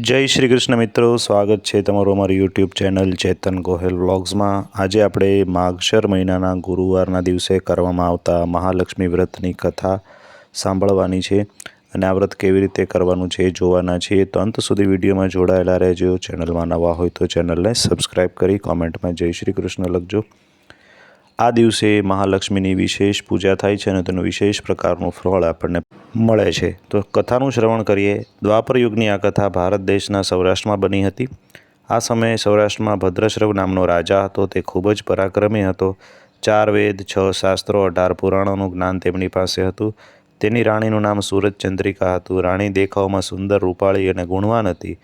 जय श्री कृष्ण मित्रों, स्वागत है तमारो अमारी यूट्यूब चैनल चेतन गोहेल व्लॉग्स में। आज આપણે માગશર મહિનાના ગુરુવારના દિવસે કરવામાં આવતા મહાલક્ષ્મી વ્રતની કથા સાંભળવાની છે અને આ વ્રત કેવી રીતે કરવાનું છે જોવાના છે। તો અંત સુધી વિડીયોમાં જોડાયેલા રહેજો। ચેનલમાં નવા હોય તો ચેનલને સબસ્ક્રાઇબ કરી કોમેન્ટમાં જય શ્રી કૃષ્ણ લખજો। આ દિવસે મહાલક્ષ્મીની વિશેષ પૂજા થાય છે અને તેનું વિશેષ પ્રકારનું ફળ આપણને મળે છે। તો કથાનું શ્રવણ કરીએ। દ્વાપર યુગની આ કથા ભારત દેશના સૌરાષ્ટ્રમાં બની હતી। આ સમયે સૌરાષ્ટ્રમાં ભદ્રશ્રવ નામનો રાજા હતો। તે ખૂબ જ પરાક્રમી હતો। 4 વેદ, 6 શાસ્ત્રો, 18 પુરાણોનું જ્ઞાન તેમની પાસે હતું। તેની રાણીનું નામ સૂરજચંદ્રિકા હતું। રાણી દેખાવમાં સુંદર, રૂપાળી અને ગુણવાન હતી।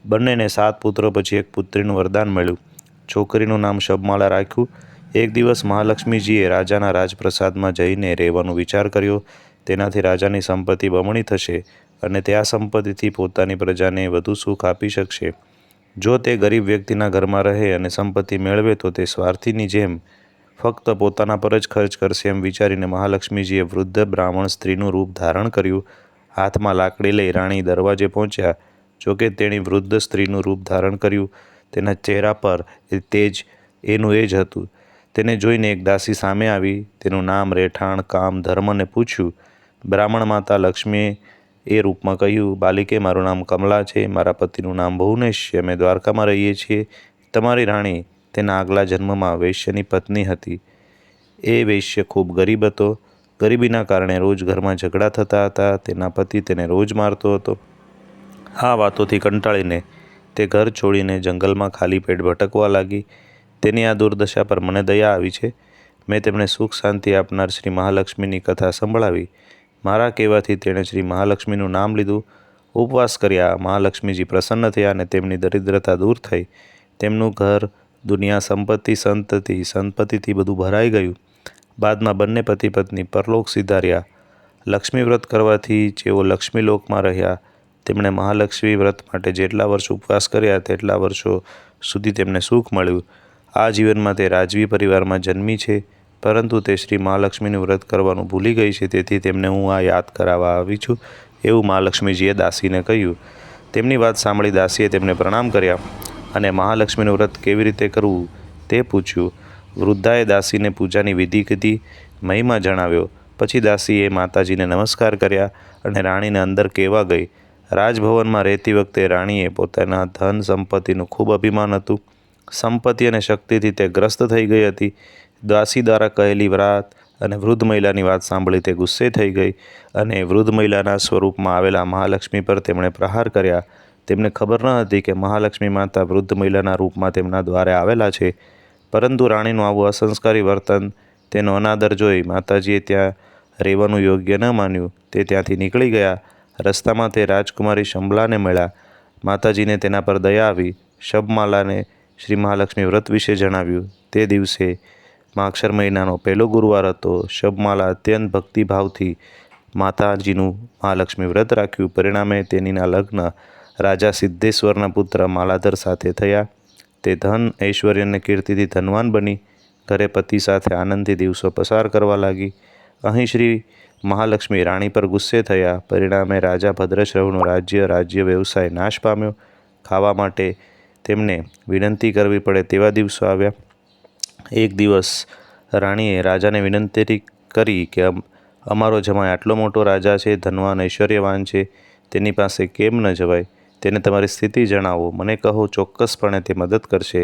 બંનેને 7 પુત્રો પછી એક પુત્રીનું વરદાન મળ્યું। છોકરીનું નામ શબમાલા રાખ્યું। એક દિવસ મહાલક્ષ્મીજીએ રાજાના રાજપ્રસાદમાં જઈને રહેવાનો વિચાર કર્યો। તેનાથી રાજાની સંપત્તિ બમણી થશે અને તે આ સંપત્તિથી પોતાની પ્રજાને વધુ સુખ આપી શકશે। જો તે ગરીબ વ્યક્તિના ઘરમાં રહે અને સંપત્તિ મેળવે તો તે સ્વાર્થીની જેમ ફક્ત પોતાના પર જ ખર્ચ કરશે એમ વિચારીને મહાલક્ષ્મીજીએ વૃદ્ધ બ્રાહ્મણ સ્ત્રીનું રૂપ ધારણ કર્યું। હાથમાં લાકડી લઈ રાણી દરવાજે પહોંચ્યા। જોકે તેણી વૃદ્ધ સ્ત્રીનું રૂપ ધારણ કર્યું, તેના ચહેરા પર તેજ એનું એ જ હતું। તેને જોઈને એક દાસી સામે આવી। તેનું નામ, રહેઠાણ, કામ, ધર્મને પૂછ્યું। બ્રાહ્મણ માતા લક્ષ્મીએ એ રૂપમાં કહ્યું, બાલિકે, મારું નામ કમલા છે, મારા પતિનું નામ ભુવનેશ છે, અમે દ્વારકામાં રહીએ છીએ। તમારી રાણી તેના આગલા જન્મમાં વૈશ્યની પત્ની હતી। એ વૈશ્ય ખૂબ ગરીબ હતો। ગરીબીના કારણે રોજ ઘરમાં ઝઘડા થતા હતા। તેના પતિ તેને રોજ મારતો હતો। આ વાતોથી કંટાળીને તે ઘર છોડીને જંગલમાં ખાલી પેટ ભટકવા લાગી। તેની આ દુર્દશા પર મને દયા આવી છે। મેં તેમને સુખ શાંતિ આપનાર શ્રી મહાલક્ષ્મીની કથા સંભળાવી। મારા કહેવાથી તેણે શ્રી મહાલક્ષ્મીનું નામ લીધું, ઉપવાસ કર્યા। મહાલક્ષ્મીજી પ્રસન્ન થયા અને તેમની દરિદ્રતા દૂર થઈ। તેમનું ઘર, દુનિયા, સંપત્તિથી બધું ભરાઈ ગયું। બાદમાં બંને પતિ પત્ની પરલોક સિધાર્યા। લક્ષ્મી વ્રત કરવાથી જેઓ લક્ષ્મીલોકમાં રહ્યા, તેમણે મહાલક્ષ્મી વ્રત માટે જેટલા વર્ષ ઉપવાસ કર્યા તેટલા વર્ષો સુધી તેમને સુખ મળ્યું। આ જીવનમાં તે રાજવી પરિવારમાં જન્મી છે, પરંતુ તે શ્રી મહાલક્ષ્મીનું વ્રત કરવાનું ભૂલી ગઈ છે, તેથી તેમને હું આ યાદ કરાવવા આવી છું, એવું મહાલક્ષ્મીજીએ દાસીને કહ્યું। તેમની વાત સાંભળી દાસીએ તેમને પ્રણામ કર્યા અને મહાલક્ષ્મીનું વ્રત કેવી રીતે કરવું તે પૂછ્યું। વૃદ્ધાએ દાસીને પૂજાની વિધિ કીધી, મહિમા જણાવ્યો। પછી દાસીએ માતાજીને નમસ્કાર કર્યા અને રાણીને અંદર કહેવા ગઈ। રાજભવનમાં રહેતી વખતે રાણીએ પોતાના ધન સંપત્તિનું ખૂબ અભિમાન હતું। સંપત્તિ અને શક્તિથી તે ગ્રસ્ત થઈ ગઈ હતી। દાસી દ્વારા કહેલી વાત અને વૃદ્ધ મહિલાની વાત સાંભળી તે ગુસ્સે થઈ ગઈ અને વૃદ્ધ મહિલાના સ્વરૂપમાં આવેલા મહાલક્ષ્મી પર તેમણે પ્રહાર કર્યા। તેમને ખબર ન હતી કે મહાલક્ષ્મી માતા વૃદ્ધ મહિલાના રૂપમાં તેમના દ્વારે આવેલા છે, પરંતુ રાણીનું આવું અસંસ્કારી વર્તન, તેનો અનાદર જોઈ માતાજીએ ત્યાં રહેવાનું યોગ્ય ન માન્યું। તે ત્યાંથી નીકળી ગયા। રસ્તામાં તે રાજકુમારી શંભલાને મળ્યા। માતાજીને તેના પર દયા આવી। શબમાલાને શ્રી મહાલક્ષ્મી વ્રત વિશે જણાવ્યું। તે દિવસે માગશર મહિનાનો પહેલો ગુરુવાર હતો। શબમાલા અત્યંત ભક્તિભાવથી માતાજીનું મહાલક્ષ્મી વ્રત રાખ્યું। પરિણામે તેનીના લગ્ન રાજા સિદ્ધેશ્વરના પુત્ર માલાધર સાથે થયા। તે ધન, ઐશ્વર્ય અને કીર્તિથી ધનવાન બની ઘરે પતિ સાથે આનંદથી દિવસો પસાર કરવા લાગી। અહીં શ્રી મહાલક્ષ્મી રાણી પર ગુસ્સે થયા। પરિણામે રાજા ભદ્રશ્રવનું રાજ્ય વ્યવસાય નાશ પામ્યો। ખાવા માટે તેમને વિનંતી કરવી પડે તેવા દિવસો આવ્યા। એક દિવસ રાણીએ રાજાને વિનંતી કરી કે અમારો જમાઈ આટલો મોટો રાજા છે, ધનવાન, ઐશ્વર્યવાન છે, તેની પાસે કેમ ન જવાય? તેને તમારી સ્થિતિ જણાવો, મને કહો, ચોક્કસપણે તે મદદ કરશે।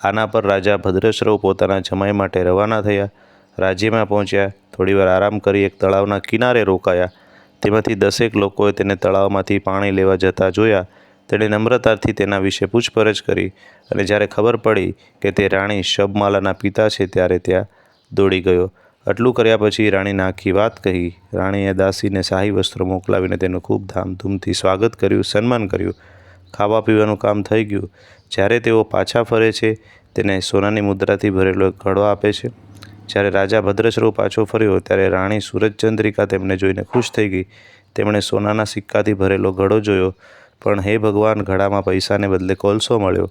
આના પર રાજા ભદ્રશ્રવ પોતાના જમાઈ માટે રવાના થયા। રાજ્યમાં પહોંચ્યા। થોડીવાર આરામ કરી એક તળાવના કિનારે રોકાયા। તેમાંથી 10 લોકોએ તેને તળાવમાંથી પાણી લેવા જતા જોયા। તેણે નમ્રતાથી તેના વિશે પૂછપરછ કરી અને જ્યારે ખબર પડી કે તે રાણી શબમાલાના પિતા છે ત્યારે ત્યાં દોડી ગયો। આટલું કર્યા પછી રાણીને આખી વાત કહી। રાણીએ દાસીને શાહી વસ્ત્રો મોકલાવીને તેનું ખૂબ ધામધૂમથી સ્વાગત કર્યું, સન્માન કર્યું। ખાવા પીવાનું કામ થઈ ગયું। જ્યારે તેઓ પાછા ફરે છે, તેને સોનાની મુદ્રાથી ભરેલો એક ઘડો આપે છે। જ્યારે રાજા ભદ્રશ્રવ પાછો ફર્યો ત્યારે રાણી સૂરજચંદ્રિકા તેમને જોઈને ખુશ થઈ ગઈ। તેમણે સોનાના સિક્કાથી ભરેલો ઘડો જોયો, પણ હે ભગવાન, ઘડામાં પૈસાને બદલે કોલસો મળ્યો।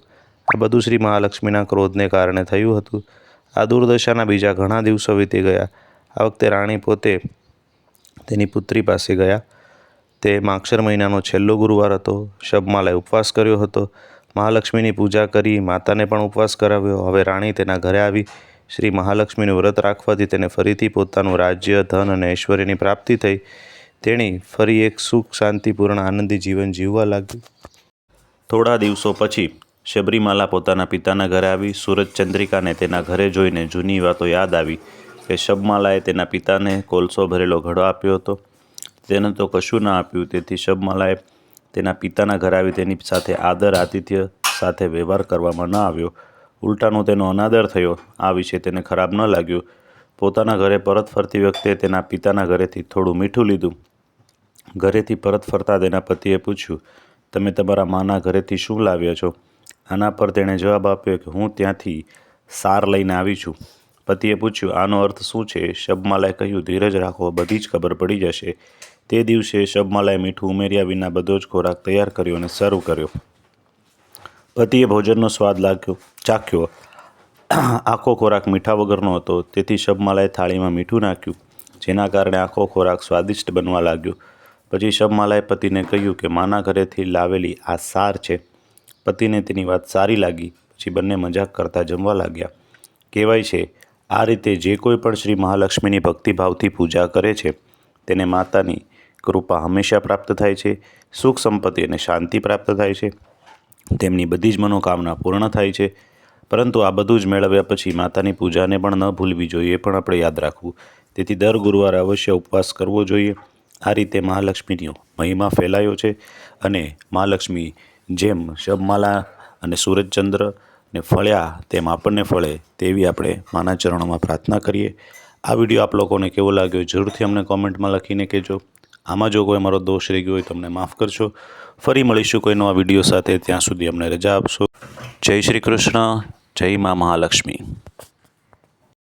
આ બધું શ્રી મહાલક્ષ્મીના ક્રોધને કારણે થયું હતું। આ દુર્દશાના બીજા ઘણા દિવસો વીતી ગયા। આ વખતે રાણી પોતે તેની પુત્રી પાસે ગયા। તે માગશર મહિનાનો છેલ્લો ગુરુવાર હતો. શબમાલાએ ઉપવાસ કર્યો હતો. મહાલક્ષ્મીની પૂજા કરી માતાને પણ ઉપવાસ કરાવ્યો. હવે રાણી તેના ઘરે આવી. શ્રી મહાલક્ષ્મીનું વ્રત રાખવાથી તેને ફરીથી પોતાનું રાજ્ય, ધન અને ઐશ્વર્યની પ્રાપ્તિ થઈ. તેણી ફરી એક સુખ, શાંતિપૂર્ણ, આનંદી જીવન જીવવા લાગી. થોડા દિવસો પછી શબરીમાલા પોતાના પિતાના ઘરે આવી. સૂરજ ચંદ્રિકાને તેના ઘરે જોઈને જૂની વાતો યાદ આવી કે શબમાલાએ તેના પિતાને કોલસો ભરેલો ઘડો આપ્યો હતો. તેને તો કશું ના આપ્યું. તેથી શબમાલાએ તેના પિતાના ઘરે આવી તેની સાથે આદર આતિથ્ય સાથે વ્યવહાર કરવામાં ન આવ્યો. ઉલટાનો તેનો અનાદર થયો. આ વિશે તેને ખરાબ ન લાગ્યું. પોતાના ઘરે પરત ફરતી વખતે તેના પિતાના ઘરેથી થોડું મીઠું લીધું. ઘરેથી પરત ફરતા તેના પતિએ પૂછ્યું, તમે તમારા માના ઘરેથી શું લાવ્યા છો? આના પર તેણે જવાબ આપ્યો કે હું ત્યાંથી સાર લઈને આવી છું. પતિએ પૂછ્યું, આનો અર્થ શું છે? શબમાલાએ કહ્યું, ધીરજ રાખો, બધી જ ખબર પડી જશે. તે દિવસે શબમાલાએ મીઠું ઉમેર્યા વિના બધો જ ખોરાક તૈયાર કર્યો અને સર્વ કર્યો. પતિએ ભોજનનો સ્વાદ ચાખ્યો. આખો ખોરાક મીઠા વગરનો હતો. તેથી શબમાલાએ થાળીમાં મીઠું નાખ્યું, જેના કારણે આખો ખોરાક સ્વાદિષ્ટ બનવા લાગ્યો. પછી શબમાલાએ પતિને કહ્યું કે માના ઘરેથી લાવેલી આ સાર છે. પતિને તેની વાત સારી લાગી. પછી બંને મજાક કરતા જમવા લાગ્યા. કહેવાય છે, આ રીતે જે કોઈ પણ શ્રી મહાલક્ષ્મીની ભક્તિભાવથી પૂજા કરે છે તેને માતાની કૃપા હંમેશા પ્રાપ્ત થાય છે. સુખ, સંપત્તિ અને શાંતિ પ્રાપ્ત થાય છે. તેમની બધી જ મનોકામના પૂર્ણ થાય છે. પરંતુ આ બધું જ મેળવ્યા પછી માતાની પૂજાને પણ ન ભૂલવી જોઈએ, એ પણ આપણે યાદ રાખવું. તેથી દર ગુરુવારે અવશ્ય ઉપવાસ કરવો જોઈએ. આ રીતે મહાલક્ષ્મીનો મહિમા ફેલાયો છે અને મહાલક્ષ્મી જેમ શબમાલા અને સૂરજચંદ્ર ને ફળ્યા તેમ આપણને ફળે તેવી આપણે માના ચરણોમાં પ્રાર્થના કરીએ. આ વિડીયો આપ લોકોને કેવો લાગ્યો જરૂરથી અમને કોમેન્ટમાં લખીને કહેજો. આમાં જો કોઈ અમારો દોષ રહી ગયો હોય તો અમને માફ કરશો. ફરી મળીશું કોઈ નવા વિડીયો સાથે. ત્યાં સુધી અમને રજા આપશો. જય શ્રી કૃષ્ણ. જય મા મહાલક્ષ્મી.